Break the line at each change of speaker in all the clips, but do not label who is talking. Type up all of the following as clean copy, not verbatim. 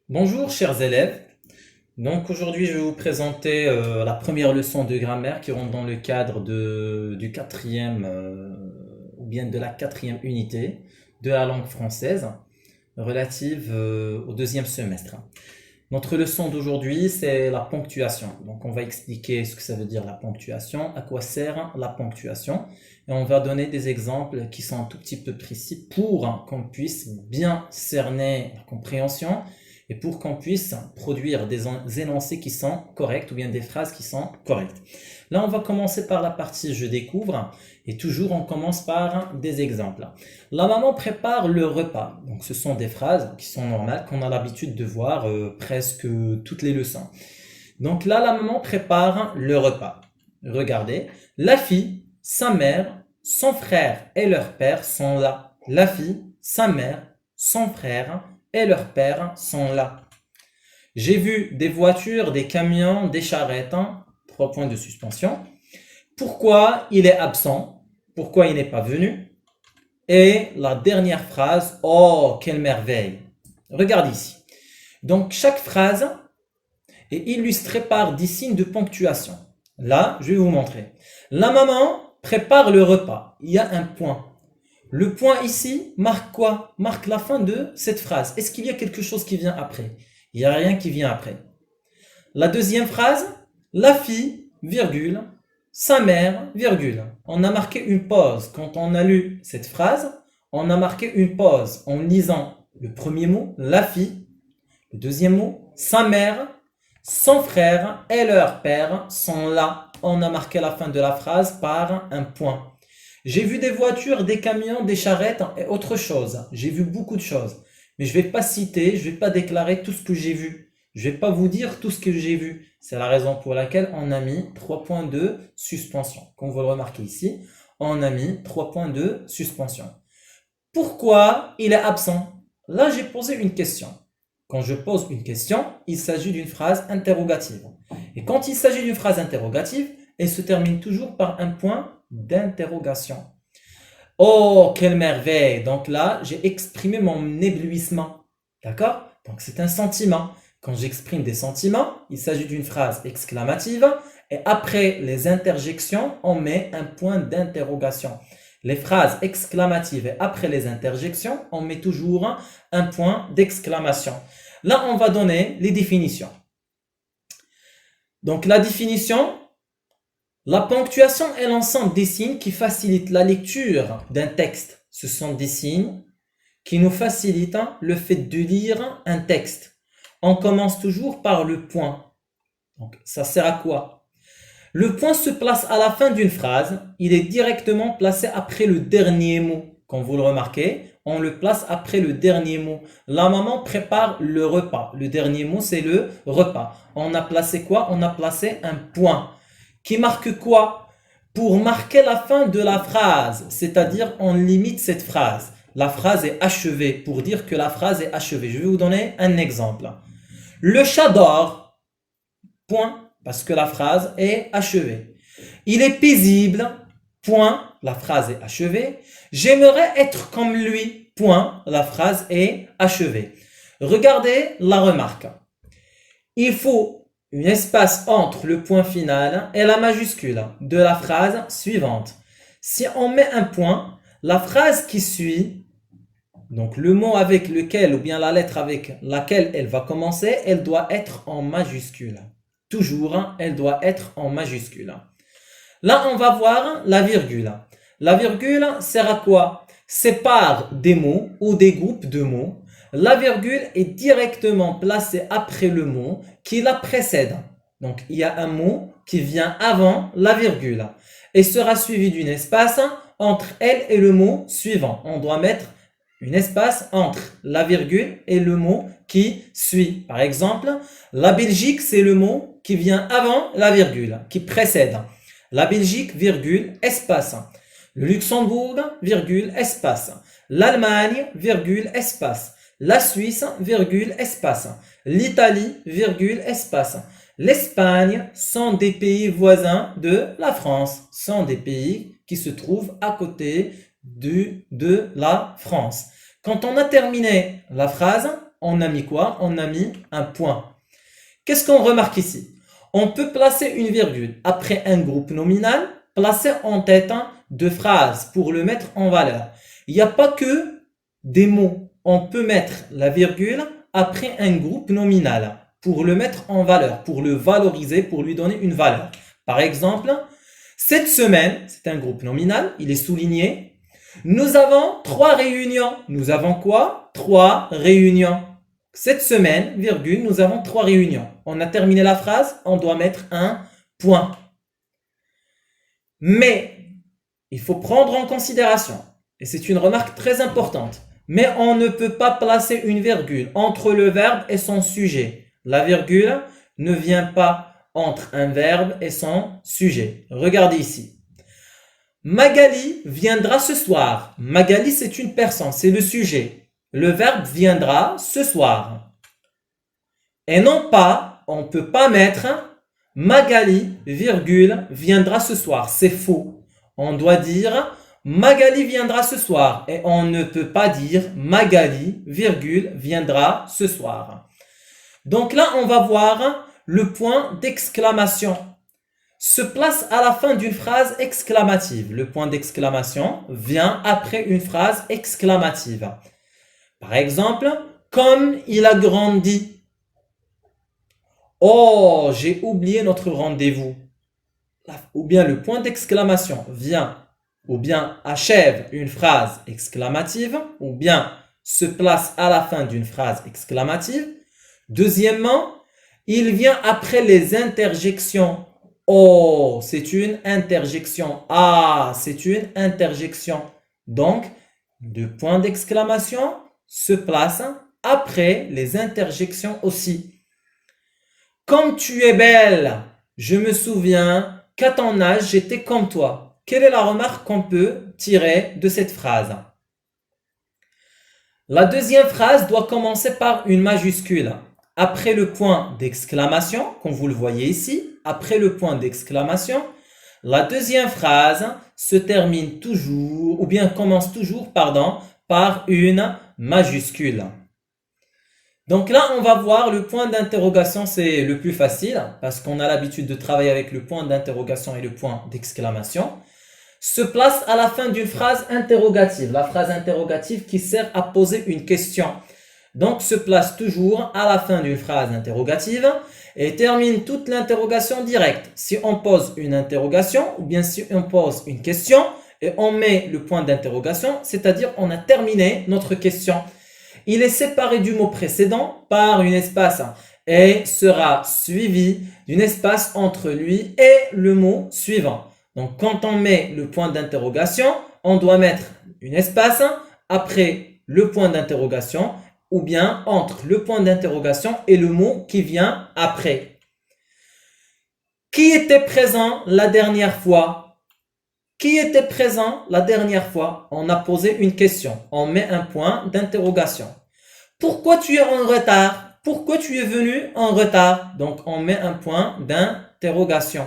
Bonjour chers élèves, donc aujourd'hui je vais vous présenter la première leçon de grammaire qui rentre dans le cadre du quatrième ou bien de la quatrième unité de la langue française relative au deuxième semestre. Notre leçon d'aujourd'hui c'est la ponctuation, donc on va expliquer ce que ça veut dire la ponctuation, à quoi sert la ponctuation et on va donner des exemples qui sont un tout petit peu précis pour qu'on puisse bien cerner la compréhension et pour qu'on puisse produire des énoncés qui sont corrects ou bien des phrases qui sont correctes. Là, on va commencer par la partie je découvre et toujours on commence par des exemples. La maman prépare le repas. Donc ce sont des phrases qui sont normales qu'on a l'habitude de voir presque toutes les leçons. Donc là, la maman prépare le repas. Regardez, la fille, sa mère, son frère et leur père sont là. La fille, sa mère, son frère et leur père sont là. J'ai vu des voitures, des camions, des charrettes. Trois points de suspension. Pourquoi il est absent? Pourquoi il n'est pas venu? Et la dernière phrase, oh, quelle merveille! Regarde ici. Donc chaque phrase est illustrée par des signes de ponctuation. Là, je vais vous montrer. La maman prépare le repas. Il y a un point. Le point ici marque quoi? Marque la fin de cette phrase. Est-ce qu'il y a quelque chose qui vient après? Il n'y a rien qui vient après. La deuxième phrase, la fille, virgule, sa mère, virgule. On a marqué une pause. Quand on a lu cette phrase, on a marqué une pause en lisant le premier mot, la fille, le deuxième mot, sa mère, son frère et leur père sont là. On a marqué la fin de la phrase par un point. J'ai vu des voitures, des camions, des charrettes et autre chose. J'ai vu beaucoup de choses. Mais je ne vais pas citer, je ne vais pas déclarer tout ce que j'ai vu. Je ne vais pas vous dire tout ce que j'ai vu. C'est la raison pour laquelle on a mis 3 points de suspension. Comme vous le remarquez ici, on a mis 3 points de suspension. Pourquoi il est absent? Là, j'ai posé une question. Quand je pose une question, il s'agit d'une phrase interrogative. Et quand il s'agit d'une phrase interrogative, elle se termine toujours par un point d'interrogation. Oh, quelle merveille! Donc là, j'ai exprimé mon éblouissement. D'accord? Donc c'est un sentiment. Quand j'exprime des sentiments, il s'agit d'une phrase exclamative et après les interjections, on met un point d'interrogation. Les phrases exclamatives et après les interjections, on met toujours un point d'exclamation. Là, on va donner les définitions. Donc la définition, la ponctuation est l'ensemble des signes qui facilitent la lecture d'un texte. Ce sont des signes qui nous facilitent le fait de lire un texte. On commence toujours par le point. Donc ça sert à quoi? Le point se place à la fin d'une phrase. Il est directement placé après le dernier mot. Quand vous le remarquez, on le place après le dernier mot. La maman prépare le repas. Le dernier mot, c'est le repas. On a placé quoi? On a placé un point. Qui marque quoi? Pour marquer la fin de la phrase. C'est-à-dire, on limite cette phrase. La phrase est achevée. Pour dire que la phrase est achevée. Je vais vous donner un exemple. Le chat dort. Point. Parce que la phrase est achevée. Il est paisible. Point. La phrase est achevée. J'aimerais être comme lui. Point. La phrase est achevée. Regardez la remarque. Il faut un espace entre le point final et la majuscule de la phrase suivante. Si on met un point, la phrase qui suit, donc le mot avec lequel ou bien la lettre avec laquelle elle va commencer, elle doit être en majuscule. Toujours, elle doit être en majuscule. Là, on va voir la virgule. La virgule sert à quoi? Sépare des mots ou des groupes de mots. La virgule est directement placée après le mot qui la précède. Donc, il y a un mot qui vient avant la virgule et sera suivi d'un espace entre elle et le mot suivant. On doit mettre un espace entre la virgule et le mot qui suit. Par exemple, la Belgique, c'est le mot qui vient avant la virgule, qui précède. La Belgique, virgule, espace. Le Luxembourg, virgule, espace. L'Allemagne, virgule, espace. La Suisse, virgule, espace. L'Italie, virgule, espace. L'Espagne sont des pays voisins de la France, sont des pays qui se trouvent à côté de la France. Quand on a terminé la phrase, on a mis quoi? On a mis un point. Qu'est-ce qu'on remarque ici? On peut placer une virgule après un groupe nominal, placer en tête de phrases pour le mettre en valeur. Il n'y a pas que des mots. On peut mettre la virgule après un groupe nominal pour le mettre en valeur, pour le valoriser, pour lui donner une valeur. Par exemple, cette semaine, c'est un groupe nominal, il est souligné. Nous avons 3 réunions. Nous avons quoi? 3 réunions. Cette semaine, virgule, nous avons 3 réunions. On a terminé la phrase, on doit mettre un point. Mais, il faut prendre en considération, et c'est une remarque très importante, mais on ne peut pas placer une virgule entre le verbe et son sujet. La virgule ne vient pas entre un verbe et son sujet. Regardez ici. Magali viendra ce soir. Magali, c'est une personne, c'est le sujet. Le verbe viendra ce soir. Et non pas, on ne peut pas mettre Magali, virgule, viendra ce soir. C'est faux. On doit dire Magali viendra ce soir. Et on ne peut pas dire Magali, virgule, viendra ce soir. Donc là, on va voir le point d'exclamation se place à la fin d'une phrase exclamative. Le point d'exclamation vient après une phrase exclamative. Par exemple, comme il a grandi. Oh, j'ai oublié notre rendez-vous. Ou bien le point d'exclamation vient, ou bien achève une phrase exclamative, ou bien se place à la fin d'une phrase exclamative. Deuxièmement, il vient après les interjections. Oh, c'est une interjection. Ah, c'est une interjection. Donc, le point d'exclamation se place après les interjections aussi. Comme tu es belle, je me souviens qu'à ton âge, j'étais comme toi. Quelle est la remarque qu'on peut tirer de cette phrase? La deuxième phrase doit commencer par une majuscule. Après le point d'exclamation, comme vous le voyez ici, après le point d'exclamation, la deuxième phrase se termine toujours, ou bien commence toujours, par une majuscule. Donc là, on va voir le point d'interrogation, c'est le plus facile, parce qu'on a l'habitude de travailler avec le point d'interrogation et le point d'exclamation. Se place à la fin d'une phrase interrogative, la phrase interrogative qui sert à poser une question. Donc, se place toujours à la fin d'une phrase interrogative et termine toute l'interrogation directe. Si on pose une interrogation ou bien si on pose une question et on met le point d'interrogation, c'est-à-dire on a terminé notre question. Il est séparé du mot précédent par une espace et sera suivi d'une espace entre lui et le mot suivant. Donc, quand on met le point d'interrogation, on doit mettre une espace après le point d'interrogation ou bien entre le point d'interrogation et le mot qui vient après. Qui était présent la dernière fois? Qui était présent la dernière fois? On a posé une question. On met un point d'interrogation. Pourquoi tu es en retard? Pourquoi tu es venu en retard? Donc, on met un point d'interrogation.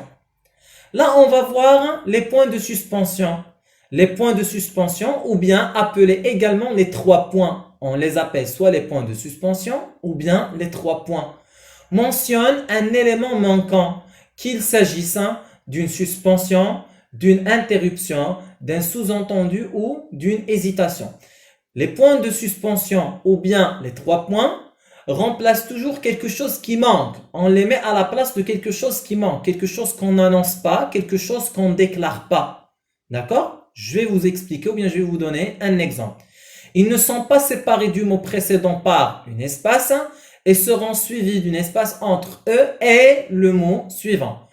Là, on va voir les points de suspension. Les points de suspension, ou bien appelés également les 3 points. On les appelle soit les points de suspension, ou bien les 3 points. Mentionne un élément manquant, qu'il s'agisse d'une suspension, d'une interruption, d'un sous-entendu ou d'une hésitation. Les points de suspension, ou bien les 3 points, remplace toujours quelque chose qui manque. On les met à la place de quelque chose qui manque, quelque chose qu'on n'annonce pas, quelque chose qu'on ne déclare pas. D'accord? Je vais vous expliquer ou bien je vais vous donner un exemple. Ils ne sont pas séparés du mot précédent par une espace et seront suivis d'une espace entre eux et le mot suivant.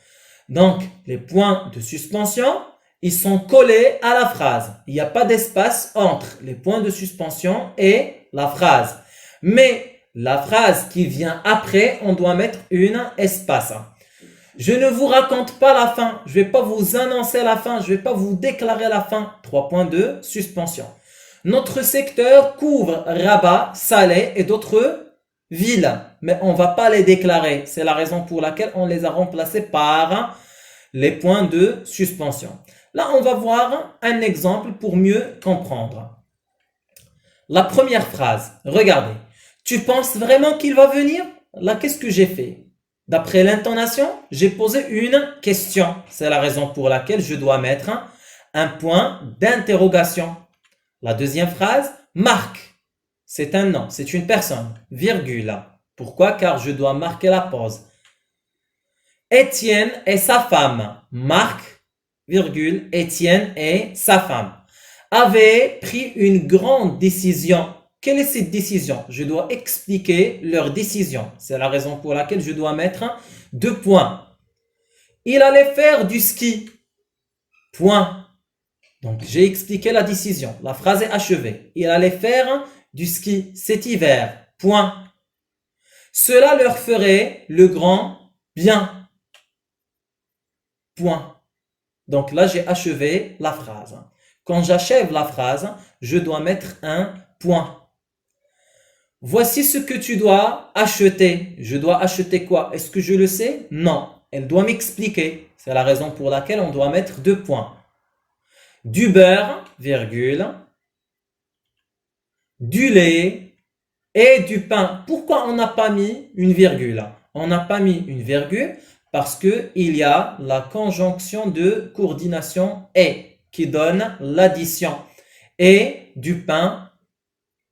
Donc, les points de suspension, ils sont collés à la phrase. Il n'y a pas d'espace entre les points de suspension et la phrase. Mais la phrase qui vient après, on doit mettre une espace. Je ne vous raconte pas la fin. Je ne vais pas vous annoncer la fin. Je ne vais pas vous déclarer la fin. 3 points de suspension. Notre secteur couvre Rabat, Salé et d'autres villes. Mais on ne va pas les déclarer. C'est la raison pour laquelle on les a remplacés par les points de suspension. Là, on va voir un exemple pour mieux comprendre. La première phrase. Regardez. Tu penses vraiment qu'il va venir? Là, qu'est-ce que j'ai fait? D'après l'intonation, j'ai posé une question. C'est la raison pour laquelle je dois mettre un point d'interrogation. La deuxième phrase, Marc. C'est un nom, c'est une personne, virgule. Pourquoi? Car je dois marquer la pause. Étienne et sa femme, Marc, virgule, Étienne et sa femme, avaient pris une grande décision. Quelle est cette décision? Je dois expliquer leur décision. C'est la raison pour laquelle je dois mettre 2 points. Il allait faire du ski. Point. Donc, j'ai expliqué la décision. La phrase est achevée. Il allait faire du ski cet hiver. Point. Cela leur ferait le grand bien. Point. Donc là, j'ai achevé la phrase. Quand j'achève la phrase, je dois mettre un point. Voici ce que tu dois acheter. Je dois acheter quoi? Est-ce que je le sais? Non. Elle doit m'expliquer. C'est la raison pour laquelle on doit mettre 2 points. Du beurre, virgule, du lait et du pain. Pourquoi on n'a pas mis une virgule? On n'a pas mis une virgule parce qu'il y a la conjonction de coordination et qui donne l'addition. Et du pain,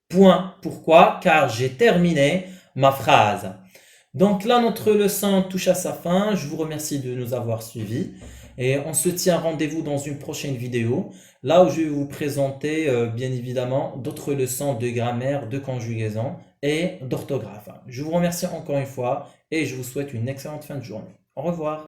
point. Pourquoi? Car j'ai terminé ma phrase. Donc là, notre leçon touche à sa fin. Je vous remercie de nous avoir suivis. Et on se tient rendez-vous dans une prochaine vidéo, là où je vais vous présenter bien évidemment d'autres leçons de grammaire, de conjugaison et d'orthographe. Je vous remercie encore une fois et je vous souhaite une excellente fin de journée. Au revoir.